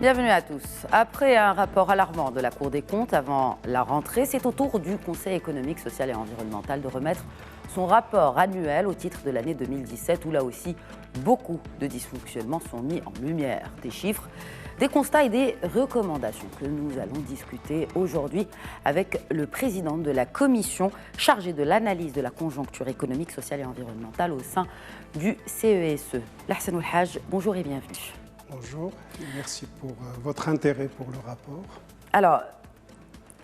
Bienvenue à tous. Après un rapport alarmant de la Cour des comptes avant la rentrée, c'est au tour du Conseil économique, social et environnemental de remettre son rapport annuel au titre de l'année 2017, où là aussi, beaucoup de dysfonctionnements sont mis en lumière. Des chiffres, des constats et des recommandations que nous allons discuter aujourd'hui avec le président de la commission chargée de l'analyse de la conjoncture économique, sociale et environnementale au sein du CESE. Lahsen Oulhaj, bonjour et bienvenue. Bonjour, merci pour votre intérêt pour le rapport. Alors,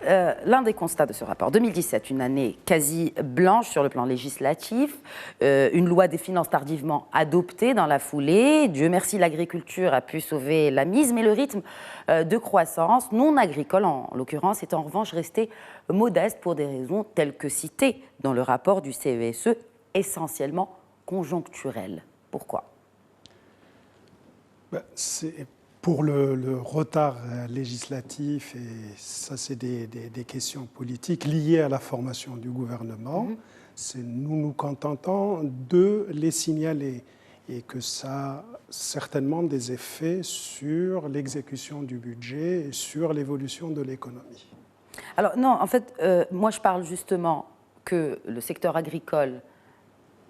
l'un des constats de ce rapport, 2017, une année quasi blanche sur le plan législatif, une loi des finances tardivement adoptée dans la foulée. Dieu merci, l'agriculture a pu sauver la mise, mais le rythme de croissance non agricole, en l'occurrence, est en revanche resté modeste pour des raisons telles que citées dans le rapport du CESE, essentiellement conjoncturelles. Pourquoi ? C'est pour le retard législatif, et ça c'est des questions politiques liées à la formation du gouvernement. Nous nous contentons de les signaler et que ça a certainement des effets sur l'exécution du budget et sur l'évolution de l'économie. Alors non, en fait, moi je parle justement que le secteur agricole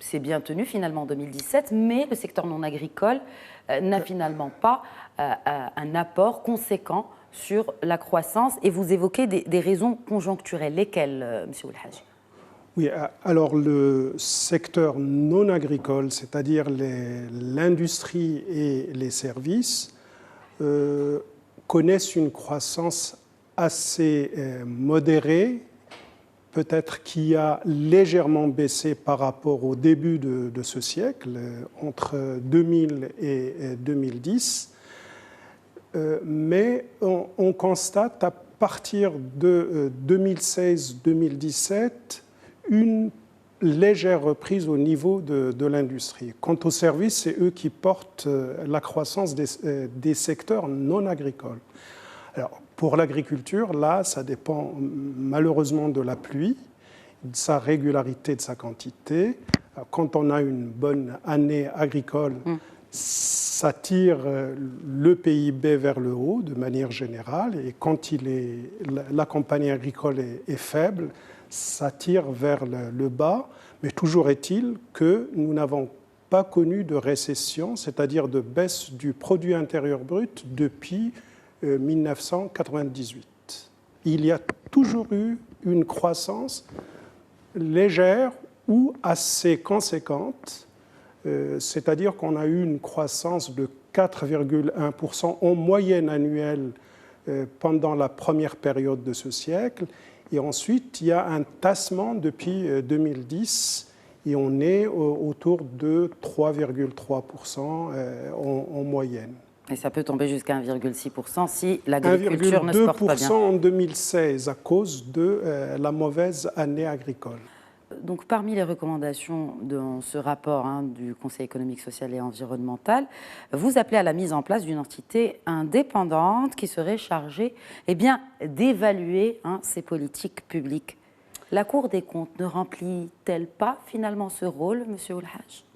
s'est bien tenu finalement en 2017, mais le secteur non agricole n'a finalement pas un apport conséquent sur la croissance. Et vous évoquez des raisons conjoncturelles. Lesquelles, M. Oulhaj ? Oui, alors le secteur non agricole, c'est-à-dire l'industrie et les services, connaissent une croissance assez modérée, peut-être qui a légèrement baissé par rapport au début de ce siècle, entre 2000 et 2010. Mais on constate à partir de 2016-2017 une légère reprise au niveau de l'industrie. Quant aux services, c'est eux qui portent la croissance des secteurs non agricoles. Alors, pour l'agriculture, là, ça dépend malheureusement de la pluie, de sa régularité, de sa quantité. Quand on a une bonne année agricole, ça tire le PIB vers le haut de manière générale. Et quand la campagne agricole est faible, ça tire vers le bas. Mais toujours est-il que nous n'avons pas connu de récession, c'est-à-dire de baisse du produit intérieur brut depuis 1998. Il y a toujours eu une croissance légère ou assez conséquente, c'est-à-dire qu'on a eu une croissance de 4,1% en moyenne annuelle pendant la première période de ce siècle, et ensuite il y a un tassement depuis 2010 et on est autour de 3,3% en moyenne. Et ça peut tomber jusqu'à 1,6% si l'agriculture ne se porte pas bien. 1,2% en 2016 à cause de la mauvaise année agricole. Donc, parmi les recommandations dans ce rapport du Conseil économique, social et environnemental, vous appelez à la mise en place d'une entité indépendante qui serait chargée d'évaluer ces politiques publiques. La Cour des comptes ne remplit-elle pas finalement ce rôle, M. Oulhaj ?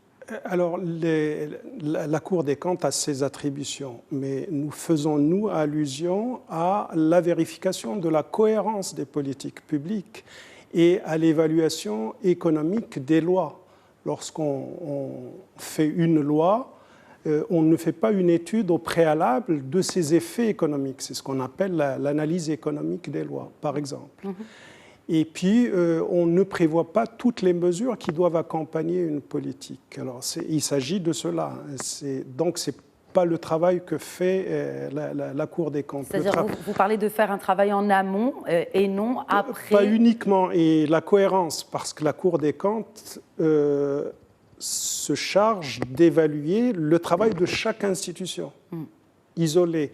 Alors, la Cour des comptes a ses attributions, mais nous faisons, nous, allusion à la vérification de la cohérence des politiques publiques et à l'évaluation économique des lois. Lorsqu'on fait une loi, on ne fait pas une étude au préalable de ses effets économiques. C'est ce qu'on appelle l'analyse économique des lois, par exemple. Et puis, on ne prévoit pas toutes les mesures qui doivent accompagner une politique. Alors, il s'agit de cela. Donc, ce n'est pas le travail que fait la Cour des comptes. C'est-à-dire, vous parlez de faire un travail en amont et non après. Pas uniquement. Et la cohérence, parce que la Cour des comptes se charge d'évaluer le travail de chaque institution, isolée.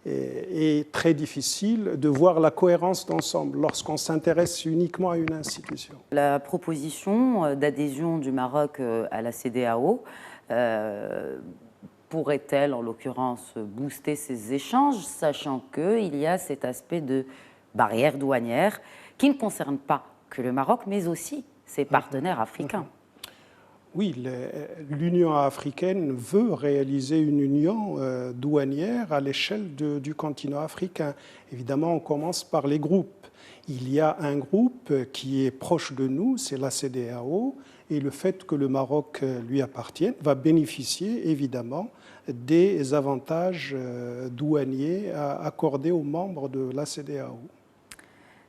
Et très difficile de voir la cohérence d'ensemble lorsqu'on s'intéresse uniquement à une institution. La proposition d'adhésion du Maroc à la CEDEAO pourrait-elle, en l'occurrence, booster ces échanges, sachant qu'il y a cet aspect de barrière douanière qui ne concerne pas que le Maroc, mais aussi ses partenaires africains ? Oui, l'Union africaine veut réaliser une union douanière à l'échelle du continent africain. Évidemment, on commence par les groupes. Il y a un groupe qui est proche de nous, c'est la CEDEAO, et le fait que le Maroc lui appartienne va bénéficier évidemment des avantages douaniers accordés aux membres de la CEDEAO.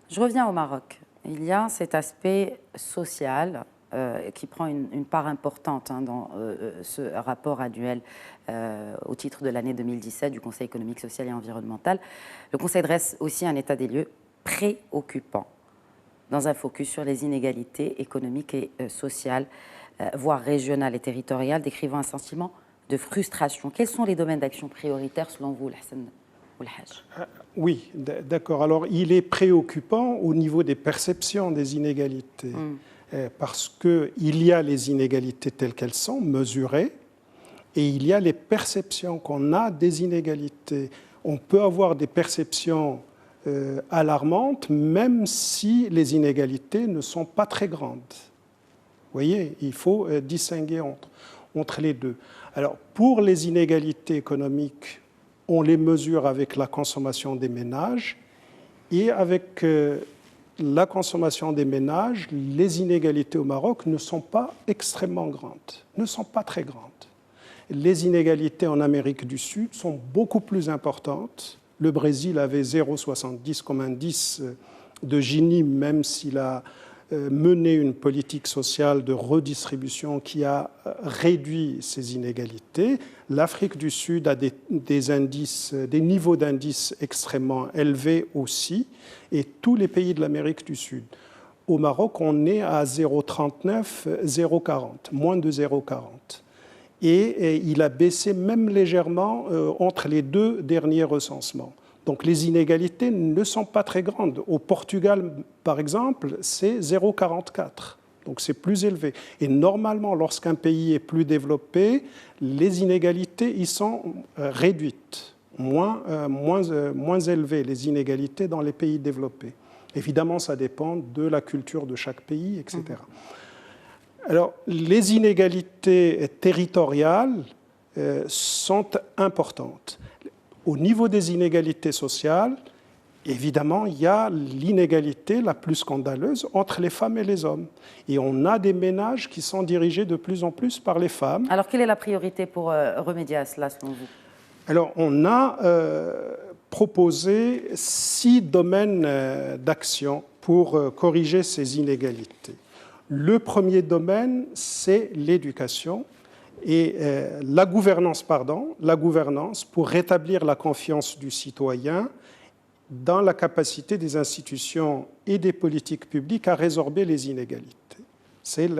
Je reviens au Maroc. Il y a cet aspect social qui prend une part importante dans ce rapport annuel au titre de l'année 2017 du Conseil économique, social et environnemental. Le Conseil dresse aussi un état des lieux préoccupant, dans un focus sur les inégalités économiques et sociales, voire régionales et territoriales, décrivant un sentiment de frustration. Quels sont les domaines d'action prioritaires selon vous, Hassan Oulhaj? Oui, d'accord. Alors, il est préoccupant au niveau des perceptions des inégalités, parce qu'il y a les inégalités telles qu'elles sont, mesurées, et il y a les perceptions qu'on a des inégalités. On peut avoir des perceptions alarmantes, même si les inégalités ne sont pas très grandes. Vous voyez, il faut distinguer entre les deux. Alors, pour les inégalités économiques, on les mesure avec la consommation des ménages, et avec la consommation des ménages, les inégalités au Maroc ne sont pas extrêmement grandes, ne sont pas très grandes. Les inégalités en Amérique du Sud sont beaucoup plus importantes. Le Brésil avait 0,70 comme indice de Gini, même s'il a mené une politique sociale de redistribution qui a réduit ces inégalités. L'Afrique du Sud a des niveaux d'indices extrêmement élevés aussi, et tous les pays de l'Amérique du Sud. Au Maroc, on est à 0,39, 0,40, moins de 0,40. Et il a baissé même légèrement entre les deux derniers recensements. Donc les inégalités ne sont pas très grandes. Au Portugal, par exemple, c'est 0,44. Donc c'est plus élevé. Et normalement, lorsqu'un pays est plus développé, les inégalités y sont réduites, moins élevées, les inégalités dans les pays développés. Évidemment, ça dépend de la culture de chaque pays, etc. Alors, les inégalités territoriales sont importantes. Au niveau des inégalités sociales, évidemment, il y a l'inégalité la plus scandaleuse entre les femmes et les hommes. Et on a des ménages qui sont dirigés de plus en plus par les femmes. Alors, quelle est la priorité pour remédier à cela, selon vous? Alors, on a proposé 6 domaines d'action pour corriger ces inégalités. Le premier domaine, c'est l'éducation et la gouvernance pour rétablir la confiance du citoyen dans la capacité des institutions et des politiques publiques à résorber les inégalités. C'est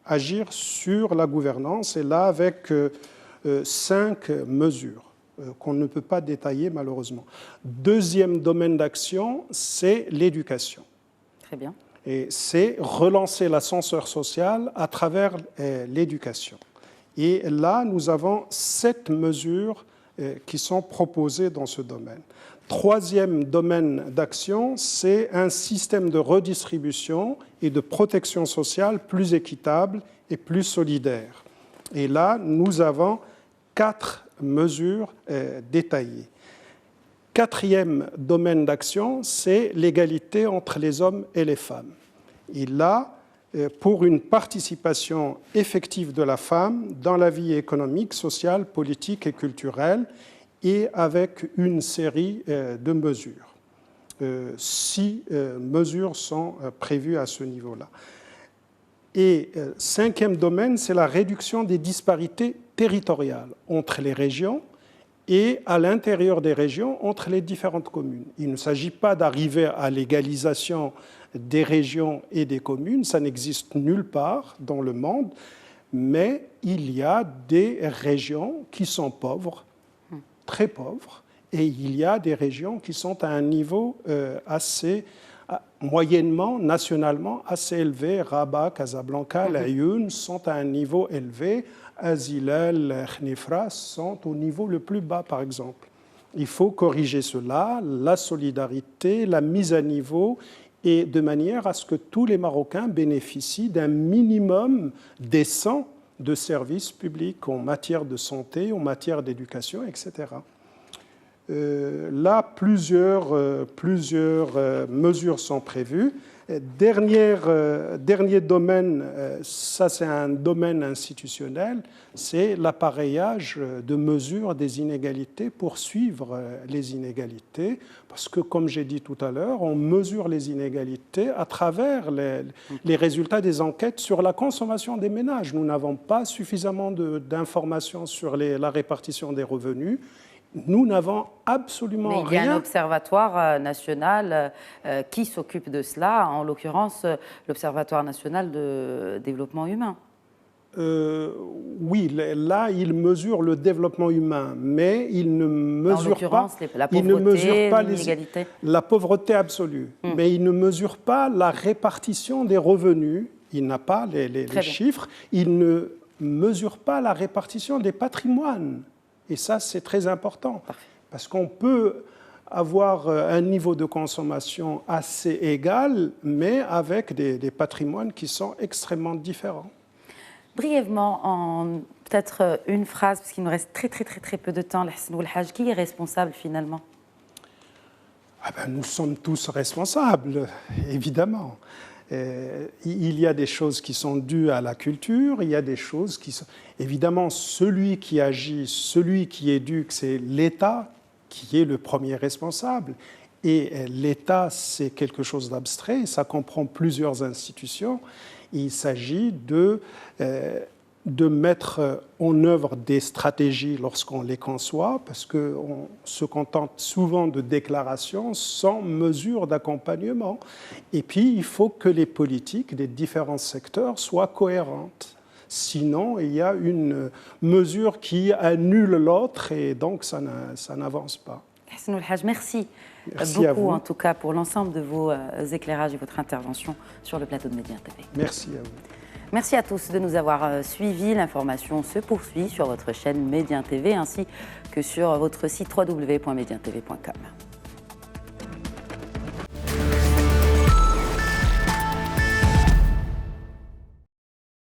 agir sur la gouvernance, et là avec 5 mesures qu'on ne peut pas détailler malheureusement. Deuxième domaine d'action, c'est l'éducation. Très bien. Et c'est relancer l'ascenseur social à travers l'éducation. Et là, nous avons 7 mesures qui sont proposées dans ce domaine. Troisième domaine d'action, c'est un système de redistribution et de protection sociale plus équitable et plus solidaire. Et là, nous avons 4 mesures détaillées. Quatrième domaine d'action, c'est l'égalité entre les hommes et les femmes. Et là, pour une participation effective de la femme dans la vie économique, sociale, politique et culturelle, et avec une série de mesures. 6 mesures sont prévues à ce niveau-là. Et cinquième domaine, c'est la réduction des disparités territoriales entre les régions et à l'intérieur des régions entre les différentes communes. Il ne s'agit pas d'arriver à l'égalisation des régions et des communes, ça n'existe nulle part dans le monde, mais il y a des régions qui sont pauvres, très pauvres, et il y a des régions qui sont à un niveau moyennement, nationalement, assez élevé. Rabat, Casablanca, Laayoune sont à un niveau élevé. Azilal, Khnifra sont au niveau le plus bas, par exemple. Il faut corriger cela, la solidarité, la mise à niveau, et de manière à ce que tous les Marocains bénéficient d'un minimum décent de services publics en matière de santé, en matière d'éducation, etc. Là, plusieurs mesures sont prévues. Dernier domaine, ça c'est un domaine institutionnel, c'est l'appareillage de mesures des inégalités pour suivre les inégalités. Parce que, comme j'ai dit tout à l'heure, on mesure les inégalités à travers les résultats des enquêtes sur la consommation des ménages. Nous n'avons pas suffisamment d'informations sur la répartition des revenus. Nous n'avons absolument rien. Mais il y a un observatoire national qui s'occupe de cela, en l'occurrence l'Observatoire national de développement humain. Oui, là, il mesure le développement humain, mais il ne mesure pas la pauvreté, l'inégalité. La pauvreté absolue, mais il ne mesure pas la répartition des revenus. Il n'a pas les chiffres. Il ne mesure pas la répartition des patrimoines. Et ça, c'est très important, parce qu'on peut avoir un niveau de consommation assez égal, mais avec des patrimoines qui sont extrêmement différents. Brièvement, en peut-être une phrase, parce qu'il nous reste très peu de temps, Lahsen Ouelhadj, qui est responsable finalement? Nous sommes tous responsables, évidemment. Il y a des choses qui sont dues à la culture, il y a des choses qui sont... Évidemment, celui qui agit, celui qui éduque, c'est l'État qui est le premier responsable. Et l'État, c'est quelque chose d'abstrait, ça comprend plusieurs institutions. Il s'agit de mettre en œuvre des stratégies lorsqu'on les conçoit, parce qu'on se contente souvent de déclarations sans mesure d'accompagnement. Et puis, il faut que les politiques des différents secteurs soient cohérentes. Sinon, il y a une mesure qui annule l'autre et donc ça n'avance pas. Lahsen Ouelhadj, merci beaucoup en tout cas pour l'ensemble de vos éclairages et votre intervention sur le plateau de Média TV. Merci à vous. Merci à tous de nous avoir suivis. L'information se poursuit sur votre chaîne Média TV ainsi que sur votre site www.mediatv.com.